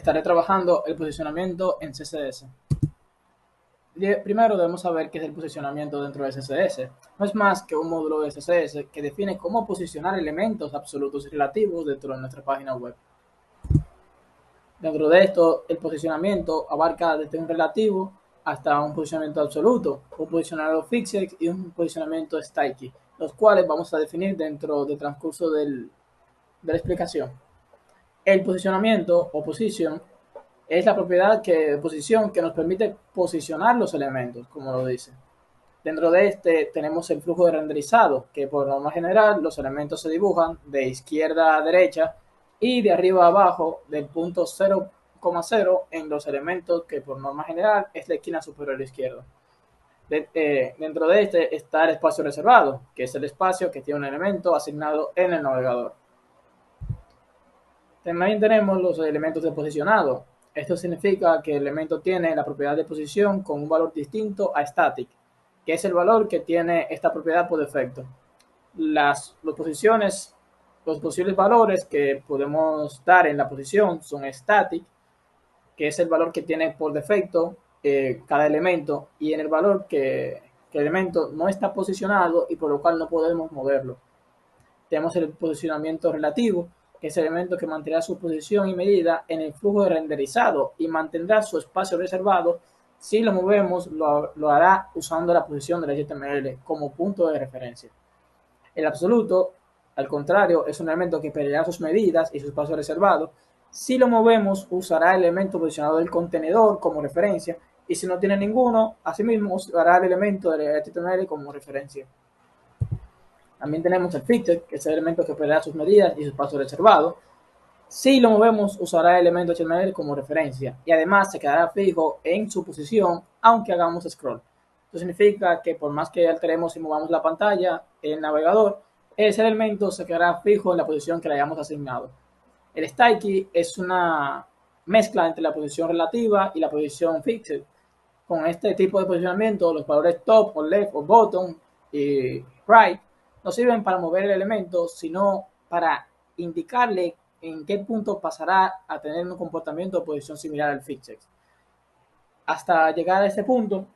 estaré trabajando el posicionamiento en CSS. Primero debemos saber qué es el posicionamiento dentro de CSS. No es más que un módulo de CSS que define cómo posicionar elementos absolutos y relativos dentro de nuestra página web. Dentro de esto, el posicionamiento abarca desde un relativo hasta un posicionamiento absoluto, un posicionamiento fixed y un posicionamiento sticky, los cuales vamos a definir dentro del transcurso de la explicación. El posicionamiento o position es la propiedad de posición que nos permite posicionar los elementos, como lo dice. Dentro de este tenemos el flujo de renderizado, que por norma general los elementos se dibujan de izquierda a derecha y de arriba a abajo del punto 0,0 en los elementos que por norma general es la esquina superior izquierda. Dentro de este está el espacio reservado, que es el espacio que tiene un elemento asignado en el navegador. También tenemos los elementos de posicionado. Esto significa que el elemento tiene la propiedad de posición con un valor distinto a static, que es el valor que tiene esta propiedad por defecto. Los posibles valores que podemos dar en la posición son static, que es el valor que tiene por defecto cada elemento, y en el valor que el elemento no está posicionado y por lo cual no podemos moverlo. Tenemos el posicionamiento relativo, que es el elemento que mantendrá su posición y medida en el flujo de renderizado y mantendrá su espacio reservado. Si lo movemos, lo hará usando la posición del HTML como punto de referencia. El absoluto, al contrario, es un elemento que perderá sus medidas y su espacio reservado. Si lo movemos, usará el elemento posicionado del contenedor como referencia, y si no tiene ninguno, asimismo usará el elemento del HTML como referencia. También tenemos el fixed, que es el elemento que perderá sus medidas y su espacio reservado. Si lo movemos, usará el elemento HTML como referencia y además se quedará fijo en su posición aunque hagamos scroll. Esto significa que por más que alteremos y movamos la pantalla, el navegador, ese elemento se quedará fijo en la posición que le hayamos asignado. El sticky es una mezcla entre la posición relativa y la posición fixed. Con este tipo de posicionamiento, los valores top o left o bottom y right no sirven para mover el elemento, sino para indicarle en qué punto pasará a tener un comportamiento o posición similar al fixed. Hasta llegar a este punto,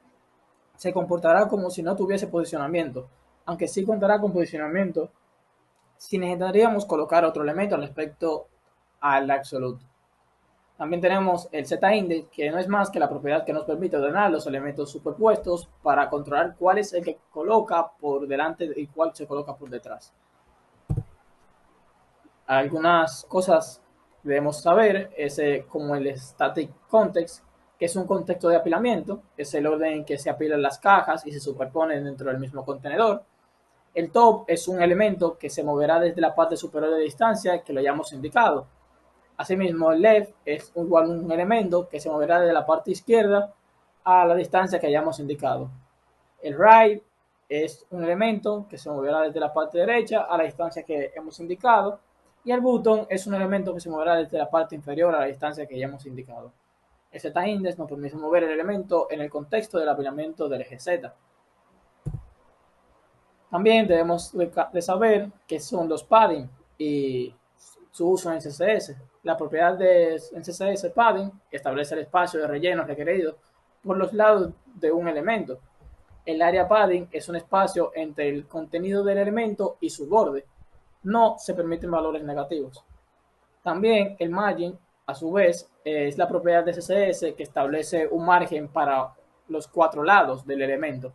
se comportará como si no tuviese posicionamiento, aunque sí contará con posicionamiento si necesitaríamos colocar otro elemento respecto al absoluto. También tenemos el Z-index, que no es más que la propiedad que nos permite ordenar los elementos superpuestos para controlar cuál es el que coloca por delante y cuál se coloca por detrás. Algunas cosas debemos saber, es como el static context, que es un contexto de apilamiento, es el orden en que se apilan las cajas y se superponen dentro del mismo contenedor. El top es un elemento que se moverá desde la parte superior de distancia que lo hayamos indicado. Asimismo, el left es igual un elemento que se moverá de la parte izquierda a la distancia que hayamos indicado. El right es un elemento que se moverá desde la parte derecha a la distancia que hemos indicado. Y el button es un elemento que se moverá desde la parte inferior a la distancia que hayamos indicado. El Z-index nos permite mover el elemento en el contexto del apilamiento del eje Z. También debemos de saber qué son los padding y su uso en CSS. La propiedad en CSS padding establece el espacio de relleno requerido por los lados de un elemento. El área padding es un espacio entre el contenido del elemento y su borde. No se permiten valores negativos. También el margin, a su vez, es la propiedad de CSS que establece un margen para los cuatro lados del elemento.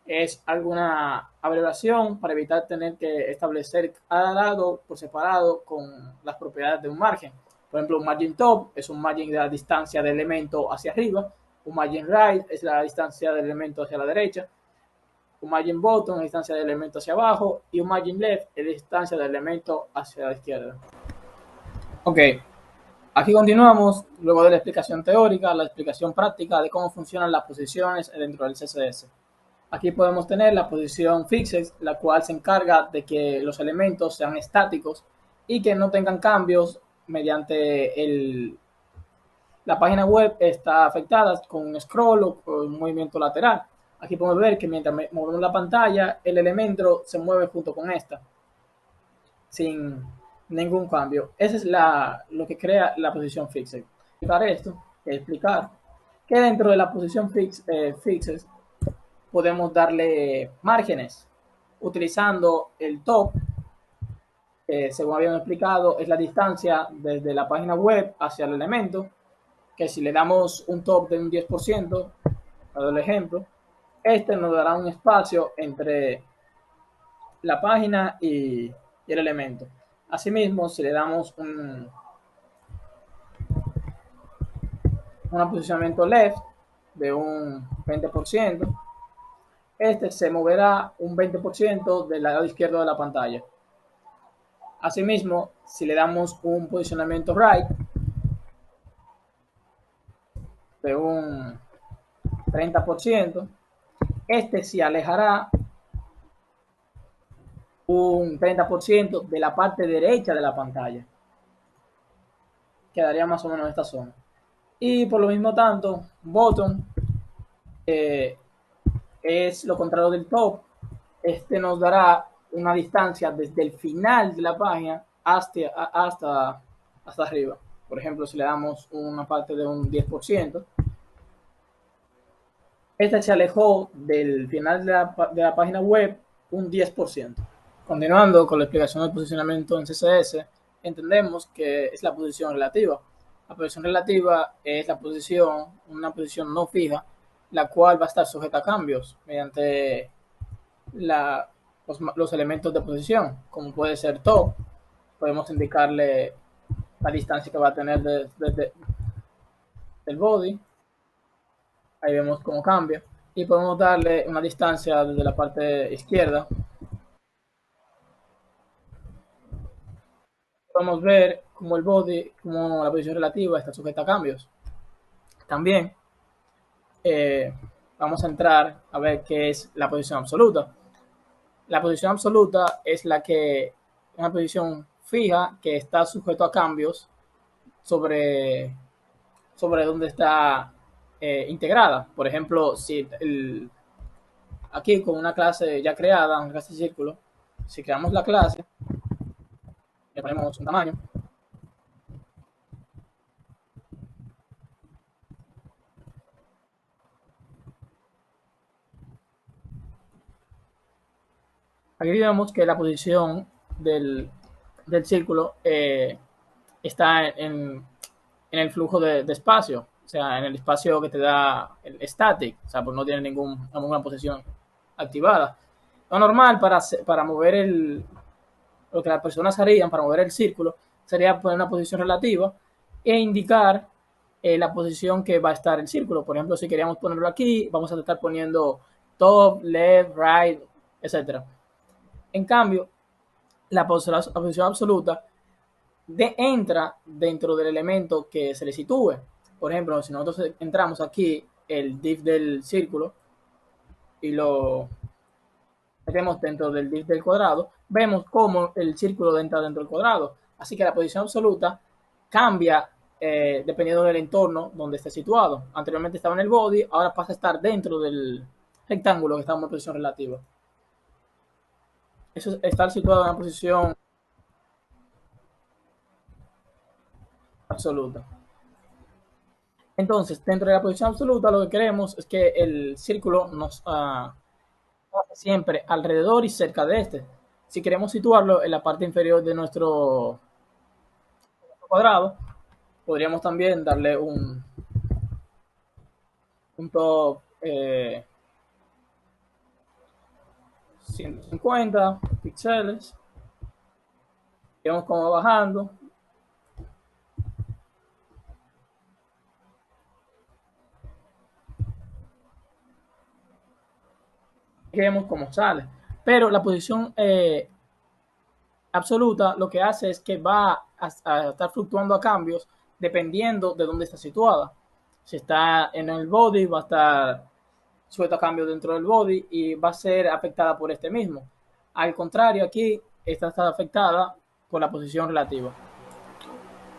Es alguna abreviación para evitar tener que establecer cada lado por separado con las propiedades de un margen. Por ejemplo, un margin top es un margin de la distancia del elemento hacia arriba, un margin right es la distancia del elemento hacia la derecha, un margin bottom es la distancia del elemento hacia abajo y un margin left es la distancia del elemento hacia la izquierda. Ok, aquí continuamos, luego de la explicación teórica, la explicación práctica de cómo funcionan las posiciones dentro del CSS. Aquí podemos tener la posición fixed, la cual se encarga de que los elementos sean estáticos y que no tengan cambios mediante la página web está afectada con un scroll o con un movimiento lateral. Aquí podemos ver que mientras movemos la pantalla, el elemento se mueve junto con esta, sin ningún cambio. Esa es lo que crea la posición fixed. esto, explicar que dentro de la posición fixes podemos darle márgenes utilizando el top, según habíamos explicado, es la distancia desde la página web hacia el elemento, que si le damos un top de un 10%, para el ejemplo, este nos dará un espacio entre la página y el elemento. Asimismo, si le damos un posicionamiento left de un 20%, este se moverá un 20% del lado izquierdo de la pantalla. Asimismo, si le damos un posicionamiento right de un 30%, este se alejará un 30% de la parte derecha de la pantalla. Quedaría más o menos en esta zona. Y por lo mismo tanto, bottom es lo contrario del top. Este nos dará una distancia desde el final de la página hasta arriba. Por ejemplo, si le damos una parte de un 10%, este se alejó del final de la página web un 10%. Continuando con la explicación del posicionamiento en CSS, entendemos que es la posición relativa. La posición relativa es una posición no fija, la cual va a estar sujeta a cambios mediante los elementos de posición, como puede ser top. Podemos indicarle la distancia que va a tener desde el body. Ahí vemos cómo cambia. Y podemos darle una distancia desde la parte izquierda. Podemos ver cómo el body, como la posición relativa está sujeta a cambios. También vamos a entrar a ver qué es la posición absoluta. La posición absoluta es una posición fija que está sujeto a cambios sobre dónde está integrada. Por ejemplo, si aquí con una clase ya creada, una clase de círculo, si creamos la clase, le ponemos un tamaño, aquí vemos que la posición del círculo está en el flujo de espacio, o sea, en el espacio que te da el static, o sea, pues no tiene ninguna posición activada. Lo normal para mover lo que las personas harían para mover el círculo sería poner una posición relativa e indicar la posición que va a estar el círculo. Por ejemplo, si queríamos ponerlo aquí, vamos a estar poniendo top, left, right, etcétera. En cambio, la posición absoluta entra dentro del elemento que se le sitúe. Por ejemplo, si nosotros entramos aquí el div del círculo y lo metemos dentro del div del cuadrado, vemos cómo el círculo entra dentro del cuadrado. Así que la posición absoluta cambia dependiendo del entorno donde esté situado. Anteriormente estaba en el body, ahora pasa a estar dentro del rectángulo que está en una posición relativa. Eso es estar situado en una posición absoluta. Entonces, dentro de la posición absoluta, lo que queremos es que el círculo nos pase siempre alrededor y cerca de este. Si queremos situarlo en la parte inferior de nuestro cuadrado, podríamos también darle un top 150 píxeles. Vemos cómo va bajando. Y vemos cómo sale. Pero la posición absoluta lo que hace es que va a estar fluctuando a cambios dependiendo de dónde está situada. Si está en el body, va a estar sujeto a cambios dentro del body y va a ser afectada por este mismo. Al contrario, aquí esta está afectada por la posición relativa.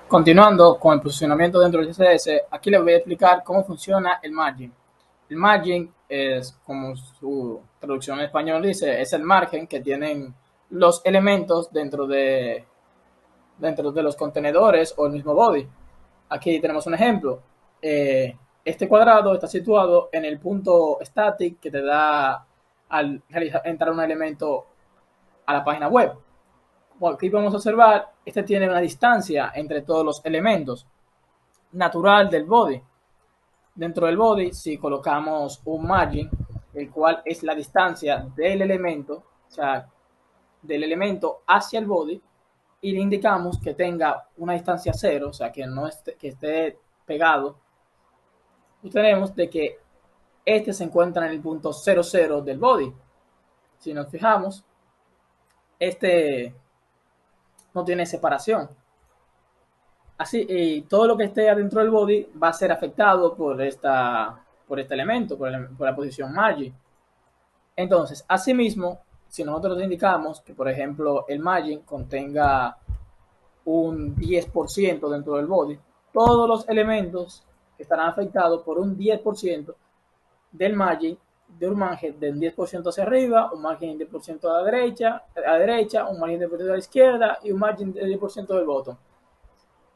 Continuando con el posicionamiento dentro del CSS, aquí les voy a explicar cómo funciona el margin. El margin es, como su traducción en español dice, es el margen que tienen los elementos dentro de los contenedores o el mismo body. Aquí tenemos un ejemplo. Este cuadrado está situado en el punto static que te da al entrar un elemento a la página web. Bueno, aquí podemos observar, este tiene una distancia entre todos los elementos natural del body. Dentro del body, si colocamos un margin, el cual es la distancia del elemento, o sea, del elemento hacia el body, y le indicamos que tenga una distancia cero, o sea, que no esté, que esté pegado, y tenemos de que este se encuentra en el punto 00 del body. Si nos fijamos, este no tiene separación. Así, y todo lo que esté adentro del body va a ser afectado por este elemento, por la posición margin. Entonces, asimismo, si nosotros indicamos que, por ejemplo, el margin contenga un 10% dentro del body, todos los elementos estarán afectados por un 10% del margin, de un margen del 10% hacia arriba, un margen del 10% a la derecha, un margen del 10% a la izquierda y un margen del 10% del bottom.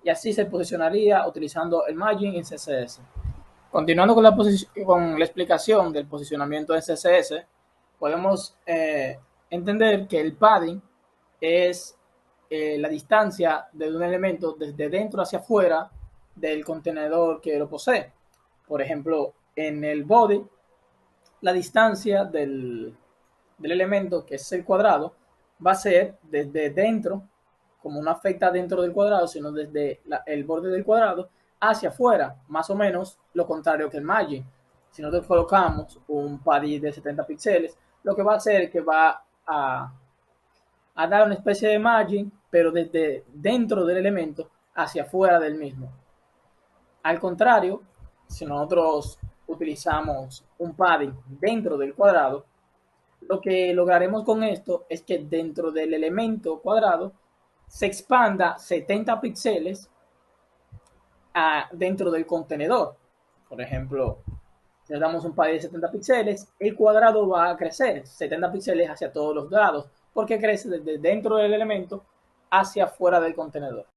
Y así se posicionaría utilizando el margin en CSS. Continuando con con la explicación del posicionamiento en CSS, podemos entender que el padding es la distancia de un elemento desde dentro hacia afuera del contenedor que lo posee. Por ejemplo, en el body, la distancia del elemento, que es el cuadrado, va a ser desde dentro, como no afecta dentro del cuadrado, sino desde el borde del cuadrado hacia afuera, más o menos lo contrario que el margin. Si nosotros colocamos un padding de 70 píxeles, lo que va a hacer es que va a dar una especie de margin, pero desde dentro del elemento hacia afuera del mismo. Al contrario, si nosotros utilizamos un padding dentro del cuadrado, lo que lograremos con esto es que dentro del elemento cuadrado se expanda 70 píxeles dentro del contenedor. Por ejemplo, si le damos un padding de 70 píxeles, el cuadrado va a crecer 70 píxeles hacia todos los lados, porque crece desde dentro del elemento hacia afuera del contenedor.